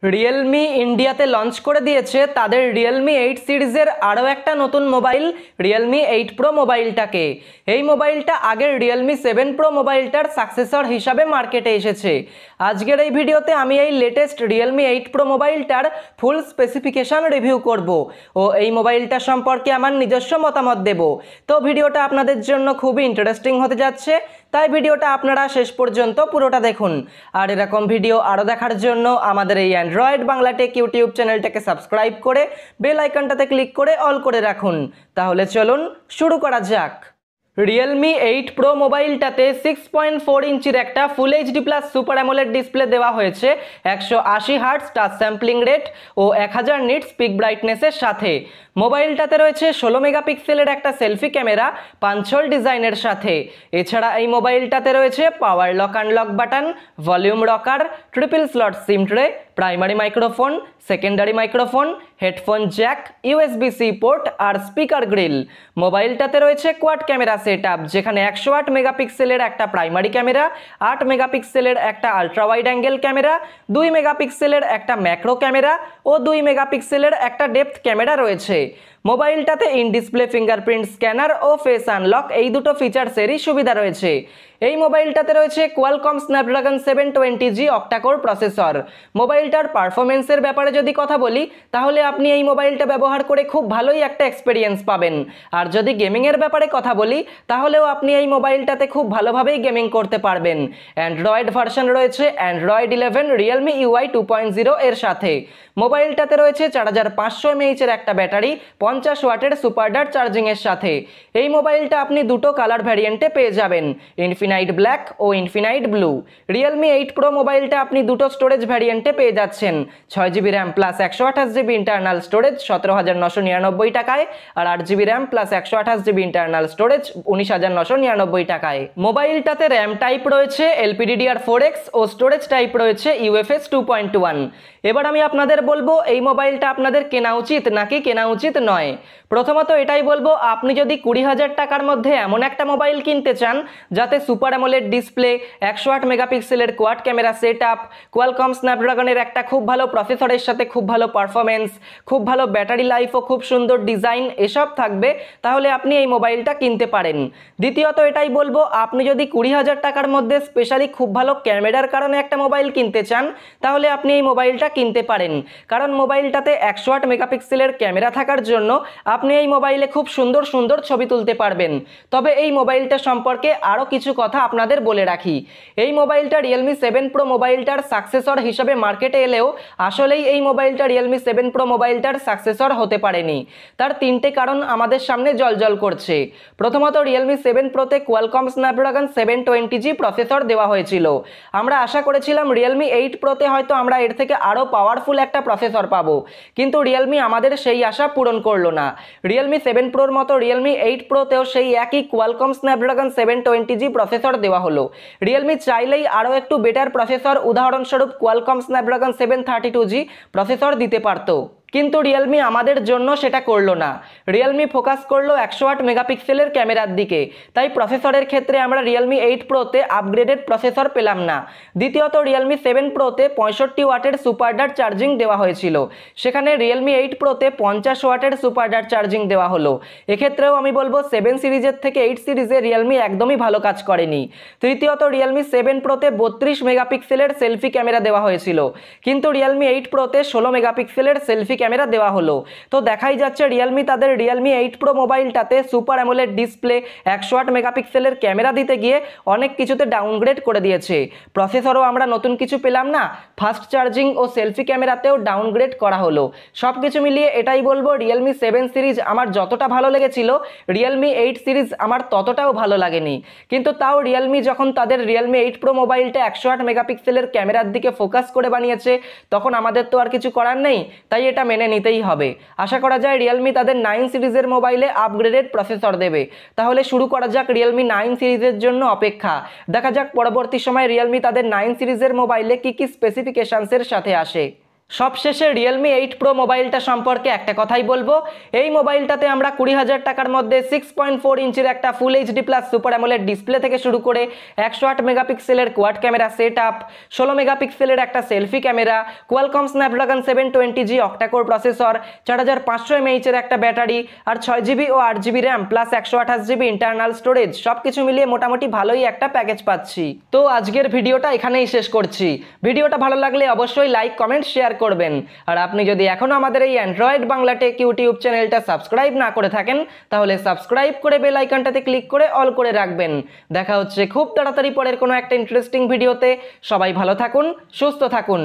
Realme ইন্ডিয়াতে launch করে দিয়েছে তাদের রিয়েলমি 8 সিরিজের আরও একটা নতুন মোবাইল রিয়েলমি 8 প্রো মোবাইলটাকে। এই মোবাইলটা আগের রিয়েলমি 7 প্রো মোবাইলটার সাকসেসর হিসাবে মার্কেটে এসেছে। আজকের এই ভিডিওতে আমি এই লেটেস্ট রিয়েলমি 8 প্রো মোবাইলটার ফুল স্পেসিফিকেশন রিভিউ করব ও এই মোবাইলটা সম্পর্কে আমার নিজস্ব মতামত দেব। তো ভিডিওটা আপনাদের জন্য খুবই ইন্টারেস্টিং হতে যাচ্ছে, তাই ভিডিওটা আপনারা শেষ পর্যন্ত পুরোটা দেখুন। আর এরকম ভিডিও আরও দেখার জন্য আমাদের এই অ্যান্ড্রয়েড বাংলা টেক ইউটিউব চ্যানেলটাকে সাবস্ক্রাইব করে বেল আইকনটাতে ক্লিক করে অল করে রাখুন। তাহলে চলুন শুরু করা যাক। রিয়েলমি 8 প্রো মোবাইলটাতে 6.4 ইঞ্চির একটা full HD plus super AMOLED display দেওয়া হয়েছে 180 হার্টজ টাচ স্যাম্পলিং রেট ও 1000 নিটস পিক ব্রাইটনেসের সাথে। মোবাইলটাতে রয়েছে 16 মেগাপিক্সেলের একটা সেলফি ক্যামেরা পাঞ্চল ডিজাইনের সাথে। এছাড়া এই মোবাইলটাতে রয়েছে power lock unlock button, volume rocker, triple slot SIM tray, primary microphone, secondary microphone, headphone jack, USB C port আর স্পিকার গ্রিল। মোবাইলটাতে রয়েছে কোয়াড ক্যামেরা সেটআপ, যেখানে 108 মেগাপিক্সেলের একটা প্রাইমারি ক্যামেরা, 8 মেগাপিক্সেলের একটা আলট্রা ওয়াইড অ্যাঙ্গেল ক্যামেরা, 2 মেগাপিক্সেলের একটা ম্যাক্রো ক্যামেরা ও 2 মেগাপিক্সেলের একটা ডেপথ ক্যামেরা রয়েছে। মোবাইলটাতে ইন ডিসপ্লে ফিঙ্গারপ্রিন্ট স্ক্যানার ও ফেস আনলক এই দুটো ফিচার্সেরই সুবিধা রয়েছে। এই মোবাইলটাতে রয়েছে Qualcomm Snapdragon 720G octa-core processor. মোবাইলটার পারফরমেন্সের ব্যাপারে যদি কথা বলি, তাহলে আপনি এই মোবাইলটা ব্যবহার করে খুব ভালোই একটা এক্সপিরিয়েন্স পাবেন। আর যদি গেমিংয়ের ব্যাপারে কথা বলি, তাহলেও আপনি এই মোবাইলটাতে খুব ভালোভাবেই গেমিং করতে পারবেন। অ্যান্ড্রয়েড ভার্সন রয়েছে অ্যান্ড্রয়েড 11 রিয়েলমি UI 2.0 এর সাথে। মোবাইলটাতে রয়েছে 4500 mAh এর একটা ব্যাটারি 50 ওয়াটের সুপার ডার্ট চার্জিংয়ের সাথে। এই মোবাইলটা আপনি দুটো কালার ভ্যারিয়েন্টে পেয়ে যাবেন, ইনফিনাইট ব্ল্যাক ও ইনফিনাইট ব্লু। রিয়েলমি 8 প্রো মোবাইলটা আপনি দুটো স্টোরেজ ভ্যারিয়েন্টে পেয়ে যাচ্ছেন, 6GB RAM plus 128GB internal storage 17,999 টাকায়, আর 8GB RAM plus 128GB internal storage 19,999 টাকায়। মোবাইলটাতে র্যাম টাইপ রয়েছে LPDDR4X ও স্টোরেজ টাইপ রয়েছে UFS 2.1। এবার আমি আপনাদের বলবো এই মোবাইলটা আপনাদের কেনা উচিত নাকি কেনা উচিত নয়। প্রথমত এটাই বলবো, আপনি যদি 20,000 টাকার মধ্যে এমন একটা মোবাইল কিনতে চান যাতে সুপার অ্যামোলেড ডিসপ্লে, 108 মেগাপিক্সেলের কোয়াড ক্যামেরা সেটআপ, কোয়ালকম স্ন্যাপড্রাগনের একটা খুব ভালো প্রসেসরের সাথে খুব ভালো পারফরমেন্স, খুব ভালো ব্যাটারি লাইফ ও খুব সুন্দর ডিজাইন এসব থাকবে, তাহলে আপনি এই মোবাইলটা কিনতে পারেন। দ্বিতীয়ত এটাই বলবো, আপনি যদি 20,000 টাকার মধ্যে স্পেশালি খুব ভালো ক্যামেরার কারণে একটা মোবাইল কিনতে চান, তাহলে আপনি এই মোবাইলটা কিনতে পারেন। কারণ মোবাইলটাতে 108 মেগাপিক্সেলের ক্যামেরা থাকার জন্য আপনি এই মোবাইলে খুব সুন্দর সুন্দর ছবি তুলতে পারবেন। তবে এই মোবাইলটা সম্পর্কে আরও কিছু কথা আপনাদের বলে রাখি। এই মোবাইলটা রিয়েলমি 7 প্রো মোবাইলটার সাকসেসর হিসেবে মার্কেটে এলেও আসলেই এই মোবাইলটা রিয়েলমি 7 প্রো মোবাইলটার সাকসেসর হতে পারেনি। তার তিনটে কারণ আমাদের সামনে জলজল করছে। প্রথমত, রিয়েলমি 7 প্রোতে কোয়ালকম স্ন্যাপড্রাগন 720G প্রসেসর দেওয়া হয়েছিল। আমরা আশা করেছিলাম রিয়েলমি 8 প্রোতে হয়তো আমরা এর থেকে আরও পাওয়ারফুল একটা প্রসেসর পাবো, কিন্তু রিয়েলমি আমাদের সেই আশা পূরণ করলো না। রিয়েলমি 7 প্রোর মতো রিয়েলমি 8 প্রোতেও সেই একই কোয়ালকম স্ন্যাপড্রাগন 720G প্রসেসর দেওয়া হলো। রিয়েলমি চাইলেই আরও একটু বেটার প্রসেসর, উদাহরণস্বরূপ কোয়ালকম স্ন্যাপড্রাগন 732G প্রসেসর দিতে পারতো, কিন্তু রিয়েলমি আমাদের জন্য সেটা করলো না। রিয়েলমি ফোকাস করলো 108 মেগাপিক্সেলের ক্যামেরার দিকে, তাই প্রসেসরের ক্ষেত্রে আমরা রিয়েলমি 8 প্রোতে আপগ্রেডেড প্রসেসর পেলাম না। দ্বিতীয়ত, রিয়েলমি 7 প্রোতে 65 ওয়াটের সুপার ডার্ট চার্জিং দেওয়া হয়েছিল, সেখানে রিয়েলমি 8 প্রোতে 50 ওয়াটের সুপার ডার্ট চার্জিং দেওয়া হলো। এক্ষেত্রেও আমি বলবো 7 সিরিজের থেকে 8 সিরিজে রিয়েলমি একদমই ভালো কাজ করেনি। তৃতীয়ত, রিয়েলমি 7 প্রোতে 32 মেগাপিক্সেলের সেলফি ক্যামেরা দেওয়া হয়েছিল, কিন্তু রিয়েলমি 8 প্রোতে 16 মেগাপিক্সেলের সেলফি ক্যামেরা দেওয়া হলো। তো দেখাই যাচ্ছে রিয়েলমি তাদের রিয়েলমি 8 প্রো মোবাইলটাতে সুপার অ্যামোলেড ডিসপ্লে, 108 মেগাপিক্সেলের ক্যামেরা দিতে গিয়ে অনেক কিছুতে ডাউনগ্রেড করে দিয়েছে। প্রসেসরও আমরা নতুন কিছু পেলাম না, ফাস্ট চার্জিং ও সেলফি ক্যামেরাতেও ডাউনগ্রেড করা হলো। সব কিছু মিলিয়ে এটাই বলবো, রিয়েলমি 7 সিরিজ আমার যতটা ভালো লেগেছিল, রিয়েলমি 8 সিরিজ আমার ততটাও ভালো লাগেনি। কিন্তু তাও রিয়েলমি যখন তাদের রিয়েলমি 8 প্রো মোবাইলটা 108 মেগাপিক্সেলের ক্যামেরার দিকে ফোকাস করে বানিয়েছে, তখন আমাদের তো আর কিছু করার নেই, তাই এটা মেনে নিতেই হবে। আশা করা যায় রিয়েলমি তাদের 9 সিরিজের মোবাইলে আপগ্রেডেড প্রসেসর দেবে। তাহলে শুরু করা যাক রিয়েলমি 9 সিরিজের জন্য অপেক্ষা। দেখা যাক পরবর্তী সময় রিয়েলমি তাদের 9 সিরিজের মোবাইলে কি কি স্পেসিফিকেশনসের সাথে আসে। সবশেষে রিয়েলমি 8 প্রো মোবাইলটা সম্পর্কে একটা কথাই বলবো, এই মোবাইলটাতে আমরা 20,000 টাকার মধ্যে 6.4 ইঞ্চির একটা full HD plus super AMOLED display থেকে শুরু করে 108 মেগাপিক্সেলের কোয়াড ক্যামেরা সেট আপ, 16 মেগাপিক্সেলের একটা selfie camera, Qualcomm Snapdragon 720G octa-core processor, 4500 mAh এর একটা ব্যাটারি, আর 6GB ও 8GB RAM plus 128GB internal storage, সবকিছু মিলিয়ে মোটামুটি ভালোই একটা প্যাকেজ পাচ্ছি। তো আজকের ভিডিওটা এখানেই শেষ করছি। ভিডিওটা ভালো লাগলে অবশ্যই লাইক, কমেন্ট, শেয়ার করবেন। আর আপনি যদি এখনো আমাদের এই অ্যান্ড্রয়েড বাংলা টেক ইউটিউব চ্যানেলটা সাবস্ক্রাইব না করে থাকেন, তাহলে সাবস্ক্রাইব করে বেল আইকনটাতে ক্লিক করে অল করে রাখবেন। দেখা হচ্ছে খুব তাড়াতাড়ি পরের কোনো একটা ইন্টারেস্টিং ভিডিওতে। সবাই ভালো থাকুন, সুস্থ থাকুন।